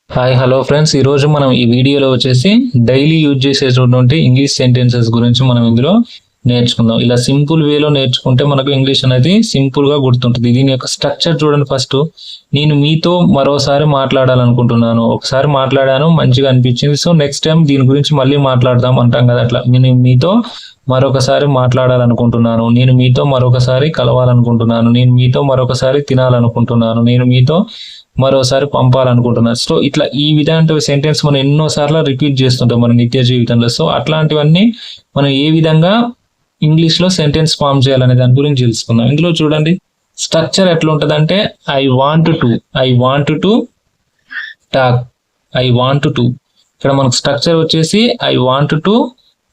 Hi hello friends, ఈరోజు మనం ఈ వీడియోలో వచ్చేసి డైలీ యూజ్ చేసేటువంటి ఇంగ్లీష్ సెంటెన్సెస్ గురించి మనం ఇందులో నేర్చుకుందాం. ఇలా సింపుల్ వేలో నేర్చుకుంటే మనకు ఇంగ్లీష్ అనేది సింపుల్గా గుర్తుంటుంది. దీని యొక్క స్ట్రక్చర్ చూడండి. ఫస్ట్ నేను మీతో మరోసారి మాట్లాడాలనుకుంటున్నాను. ఒకసారి మాట్లాడాను, మంచిగా అనిపించింది, సో నెక్స్ట్ టైం దీని గురించి మళ్ళీ మాట్లాడదాం అంటాం కదా. అట్లా నేను మీతో మరొకసారి మాట్లాడాలనుకుంటున్నాను, నేను మీతో మరొకసారి కలవాలనుకుంటున్నాను, నేను మీతో మరొకసారి తినాలనుకుంటున్నాను, నేను మీతో మరోసారి పంపాలనుకుంటున్నారు. సో ఇట్లా ఈ విధమైన సెంటెన్స్ మనం ఎన్నోసార్లు రిపీట్ చేస్తుంటాం మన నిత్య జీవితంలో. సో అట్లాంటివన్నీ మనం ఏ విధంగా ఇంగ్లీష్లో సెంటెన్స్ ఫామ్ చేయాలనే దాని గురించి తెలుసుకుందాం. ఇందులో చూడండి, స్ట్రక్చర్ ఎట్లా ఉంటుంది అంటే I want to talk, I want to. ఇక్కడ మనకు స్ట్రక్చర్ వచ్చేసి ఐ వాంట్ టు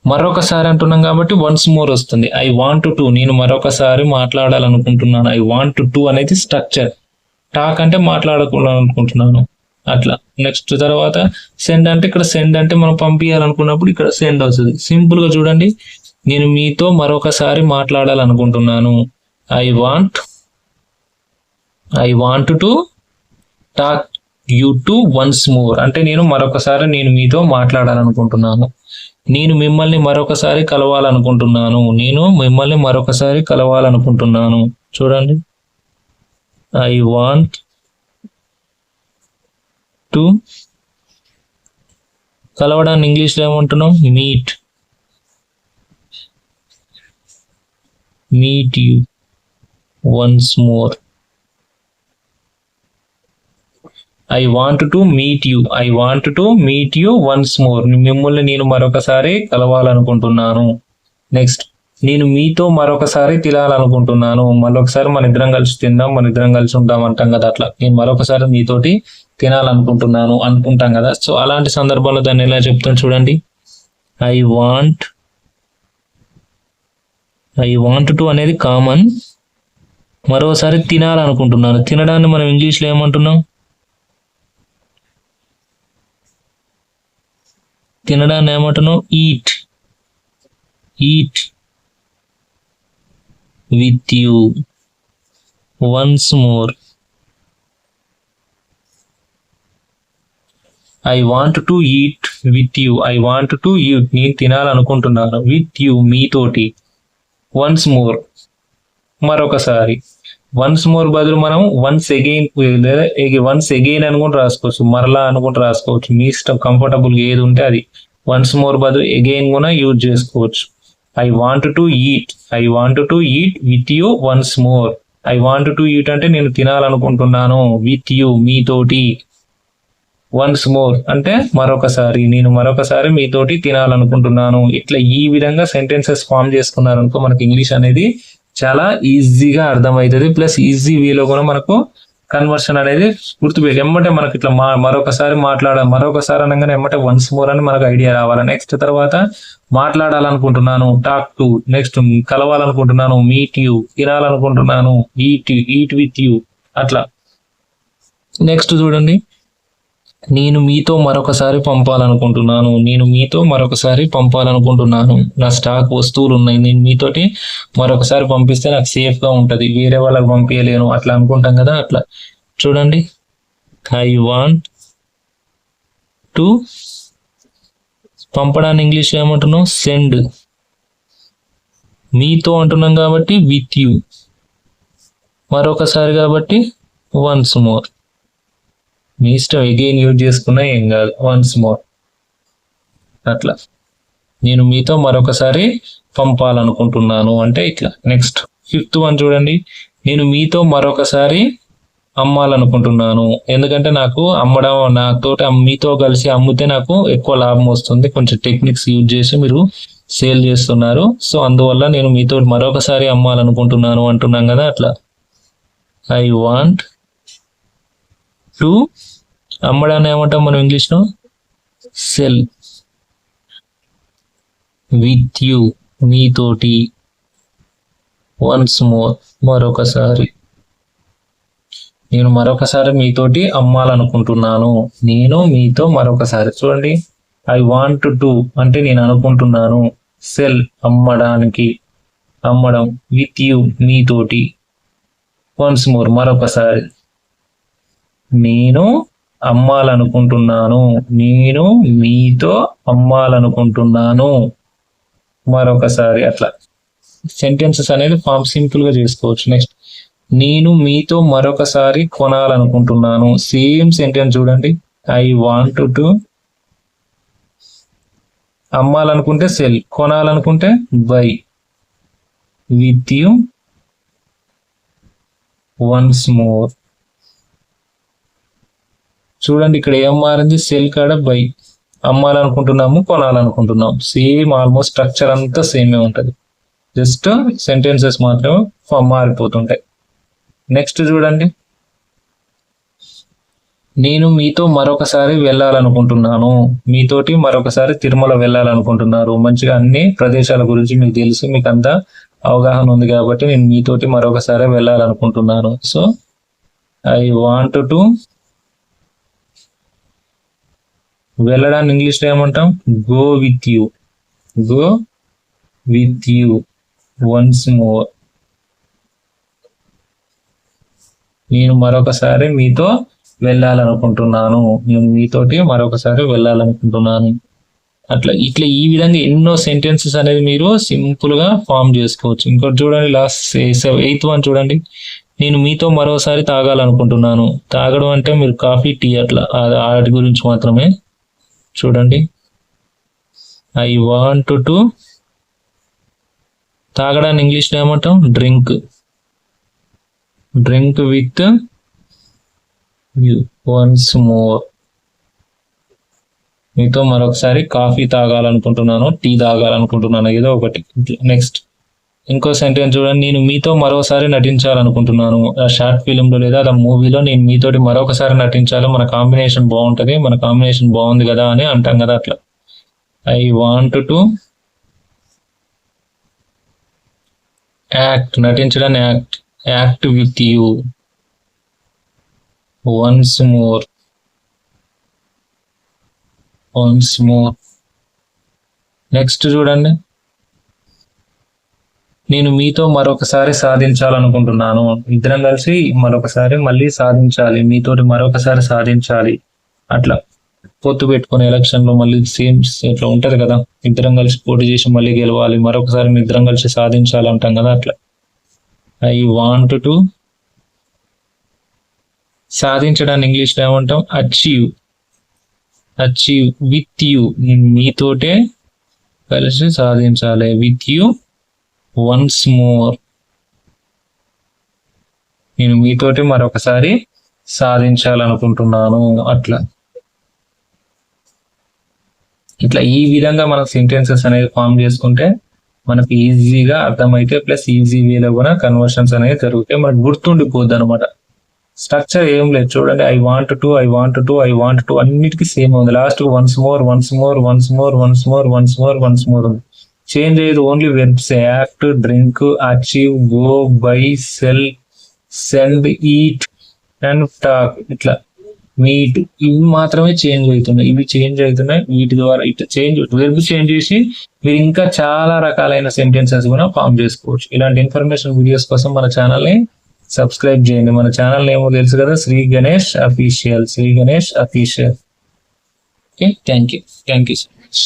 మరొకసారి అంటున్నాం కాబట్టి వన్స్ మోర్ వస్తుంది. ఐ వాంట్ టు, నేను మరొకసారి మాట్లాడాలనుకుంటున్నాను. ఐ వాంట్ టు అనేది స్ట్రక్చర్. టాక్ అంటే మాట్లాడాలనుకుంటున్నాను అట్లా. నెక్స్ట్ తర్వాత సెండ్ అంటే ఇక్కడ సెండ్ అంటే మనం పంపించాలనుకున్నప్పుడు ఇక్కడ సెండ్ వస్తుంది. సింపుల్ గా చూడండి, నేను మీతో మరొకసారి మాట్లాడాలనుకుంటున్నాను. I want to talk you to once more అంటే నేను మీతో మాట్లాడాలనుకుంటున్నాను. నేను మిమ్మల్ని మరొకసారి కలవాలనుకుంటున్నాను. చూడండి, ఐ వాంట్ టు కలవడాన్ని ఇంగ్లీష్లో ఏమంటున్నాం? Meet you once more. I want to meet you once more. మిమ్మల్ని నేను మరొకసారి కలవాలనుకుంటున్నాను. నెక్స్ట్, నేను మీతో మరొకసారి తినాలనుకుంటున్నాను. మరొకసారి మన ఇద్దరం కలిసి తిందాం, మన ఇద్దరం కలిసి ఉంటాం అంటాం కదా. అట్లా నేను మరొకసారి మీతోటి తినాలనుకుంటున్నాను అనుకుంటాం కదా. సో అలాంటి సందర్భంలో దాన్ని ఎలా చెప్తాను చూడండి, ఐ వాంట్ టు అనేది కామన్. మరోసారి తినాలనుకుంటున్నాను. తినడాన్ని మనం ఇంగ్లీష్లో ఏమంటున్నాం? తినడాన్ని ఏమంటున్నాం? Eat with you once more. I want to eat with you. నేను తినాలనుకుంటున్నాను. with you, మీతోటి. once more, మరొకసారి. వన్స్ మోర్ బదులు మనం వన్స్ అగైన్ లేదా వన్స్ అగైన్ అనుకుంటూ రాసుకోవచ్చు, మరలా అనుకుంటూ రాసుకోవచ్చు. మీ ఇష్టం, కంఫర్టబుల్ ఏది ఉంటే అది. వన్స్ మోర్ బదులు అగైన్ కూడా యూజ్ చేసుకోవచ్చు. I want to eat with you once more. I want to eat అంటే నేను తినాలనుకుంటున్నాను. విత్ యూ, మీతోటి. వన్స్ మోర్ అంటే మరొకసారి, నేను మరొకసారి మీతోటి తినాలనుకుంటున్నాను. ఇట్లా ఈ విధంగా సెంటెన్సెస్ ఫామ్ చేసుకున్నారనుకో మనకి ఇంగ్లీష్ అనేది చాలా ఈజీగా అర్థమవుతుంది. ప్లస్ ఈజీ వేలో కూడా మనకు కన్వర్షన్ అనేది గుర్తుపెట్టి ఎమ్మటే మనకి ఇట్లా మరొకసారి అనగానే ఎమ్మటే వన్స్ మోర్ అని మనకు ఐడియా రావాలి. నెక్స్ట్ తర్వాత మాట్లాడాలనుకుంటున్నాను, టాక్ టు. నెక్స్ట్ కలవాలనుకుంటున్నాను, మీట్ యూ. తినాలనుకుంటున్నాను, ఈట్ విత్ యూ. అట్లా. నెక్స్ట్ చూడండి, నేను మీతో మరొకసారి పంపాలనుకుంటున్నాను. నా స్టాక్ వస్తువులు ఉన్నాయి, నేను మీతోటి మరొకసారి పంపిస్తే నాకు సేఫ్ గా ఉంటది, వేరే వాళ్ళకి పంపించలేను అట్లా అనుకుంటాం కదా. అట్లా చూడండి, ఐ వాంట్ టు పంపడాన్ని ఇంగ్లీష్ లో ఏమంటున్నాం? సెండ్. మీతో అంటున్నాం కాబట్టి విత్ యూ, మరొకసారి కాబట్టి వన్స్ మోర్. మీ ఇష్టం, అగైన్ యూజ్ చేసుకున్నా ఏం కాదు. వన్స్ మోర్ అట్లా. నేను మీతో మరొకసారి పంపాలనుకుంటున్నాను అంటే ఇట్లా. నెక్స్ట్ ఫిఫ్త్ వన్ చూడండి, నేను మీతో మరొకసారి అమ్మాలనుకుంటున్నాను. ఎందుకంటే నాకు అమ్మడం, మీతో కలిసి అమ్మితే నాకు ఎక్కువ లాభం వస్తుంది. కొంచెం టెక్నిక్స్ యూజ్ చేసి మీరు సేల్ చేస్తున్నారు, సో అందువల్ల నేను మీతో మరొకసారి అమ్మాలనుకుంటున్నాను అంటున్నాం కదా. అట్లా ఐ వాంట్ టు, అమ్మడాన్ని ఏమంటాం మనం ఇంగ్లీష్లో? సెల్. విత్ యూ, మీతోటి. వన్స్ మోర్, మరొకసారి. నేను మరొకసారి మీతోటి అమ్మాలనుకుంటున్నాను. నేను మీతో మరొకసారి. చూడండి, ఐ వాంట్ టు అంటే నేను అనుకుంటున్నాను. సెల్, అమ్మడం. విత్ యూ, మీతోటి. వన్స్ మోర్, మరొకసారి. నేను అమ్మాలనుకుంటున్నాను. నేను మీతో అమ్మాలనుకుంటున్నాను. మరొకసారి అట్లా సెంటెన్సెస్ అనేది ఫామ్ సింపుల్ గా చేసుకోవచ్చు. నెక్స్ట్, నేను మీతో మరొకసారి కొనాలనుకుంటున్నాను. సేమ్ సెంటెన్స్ చూడండి. ఐ వాంట్ టు, అమ్మాలనుకుంటే సెల్, కొనాలనుకుంటే buy, with you once more. చూడండి ఇక్కడ ఏం మారింది, సెల్ కాడ బై, అమ్మాలనుకుంటున్నాము కొనాలనుకుంటున్నాం. సేమ్ ఆల్మోస్ట్ స్ట్రక్చర్ అంతా సేమే ఉంటుంది, జస్ట్ సెంటెన్సెస్ మాత్రమే మారిపోతుంటాయి. నెక్స్ట్ చూడండి, నేను మీతో మరొకసారి వెళ్ళాలనుకుంటున్నాను. మీతోటి మరొకసారి తిరుమల వెళ్ళాలనుకుంటున్నారు. మంచిగా అన్ని ప్రదేశాల గురించి మీకు తెలుసు, మీకు అంతా అవగాహన ఉంది కాబట్టి నేను మీతోటి మరొకసారి వెళ్ళాలనుకుంటున్నాను. సో ఐ వాంట్ టు, వెళ్ళడాన్ని ఇంగ్లీష్ లో ఏమంటాం, go with you, go with you once more. నేను మరొకసారి మీతో వెళ్ళాలనుకుంటున్నాను. నేను మీతోటి మరొకసారి వెళ్ళాలనుకుంటున్నాను. ఇట్లా ఈ విధంగా ఎన్నో సెంటెన్సెస్ అనేది మీరు సింపుల్ గా ఫామ్ చేసుకోవచ్చు. ఇంకోటి చూడండి, లాస్ట్ 8th వన్ చూడండి. నేను మీతో మరోసారి తాగాలనుకుంటున్నాను. తాగడం అంటే మీరు కాఫీ, టీ అట్లా వాటి గురించి మాత్రమే. చూడండి, ఐ వాంట్ టు, తాగడాన్ని ఇంగ్లీష్ లో ఏమంటాం, drink, drink with you once more. మీతో మరొకసారి కాఫీ తాగాలనుకుంటున్నాను, టీ తాగాలనుకుంటున్నాను, ఏదో ఒకటి. నెక్స్ట్ ఇంకో సెంటెన్స్ చూడండి, నేను మీతో మరోసారి నటించాలనుకుంటున్నాను. ఆ షార్ట్ ఫిలిం లో లేదా ఆ మూవీలో నేను మీతోటి మరొకసారి నటించాలి, మన కాంబినేషన్ బాగుంటది, మన కాంబినేషన్ బాగుంది కదా అని అంటాం కదా, అట్లా. ఐ వాంట్ టు యాక్ట్, నటించడానికి act, act with you once more, once more. Next చూడండి, నేను మీతో మరొకసారి సాధించాలనుకుంటున్నాను. ఇద్దరం కలిసి మరొకసారి మళ్ళీ సాధించాలి, మీతోటి మరొకసారి సాధించాలి. అట్లా పొత్తు పెట్టుకునే ఎలక్షన్ లో మళ్ళీ సేమ్ ఇట్లా ఉంటది కదా, ఇద్దరం కలిసి పోటీ చేసి మళ్ళీ గెలవాలి, మరొకసారి మీ ఇద్దరం కలిసి సాధించాలి అంటాం కదా, అట్లా. ఐ వాంట్ టు, సాధించడాన్ని ఇంగ్లీష్ లో ఏమంటాం, అచీవ్, అచీవ్ విత్ యూ, మీతోటే కలిసి సాధించాలి, విత్ యూ వన్స్ మోర్. నేను మీతోటి మరొకసారి సాధించాలనుకుంటున్నాను. ఇట్లా ఈ విధంగా మనం సెంటెన్సెస్ అనేది ఫామ్ చేసుకుంటే మనకి ఈజీగా అర్థమైతే, ప్లస్ ఈజీ వేలో కూడా కన్వర్షన్స్ అనేది జరుగుతాయి, మనకు గుర్తుండిపోద్ది అనమాట. స్ట్రక్చర్ ఏం లేదు చూడండి, I want to, I want to, I want to అన్నిటికీ సేమ్ ఉంది. Lost once more, once more, once more, once more, once more, once more ఉంది. చేంజ్ అయ్యేది only verbs, act, drink, achieve, go, by, cell, send, eat and talk, ఇట్లా meet, ఇవి మాత్రమే change అవుతున్నాయి. ఇవి change అవుతున్నాయి, వీటి ద్వారా ఇట్లా చేంజ్, వెర్బ్ చేంజ్ చేసి మీరు ఇంకా చాలా రకాలైన సెంటెన్సెస్ కూడా ఫామ్ చేసుకోవచ్చు. ఇలాంటి ఇన్ఫర్మేషన్ వీడియోస్ కోసం మన ఛానల్ని సబ్స్క్రైబ్ చేయండి. మన ఛానల్ ఏమో తెలుసు కదా, Shri Ganesh official, Shri Ganesh official. Okay, thank you so much.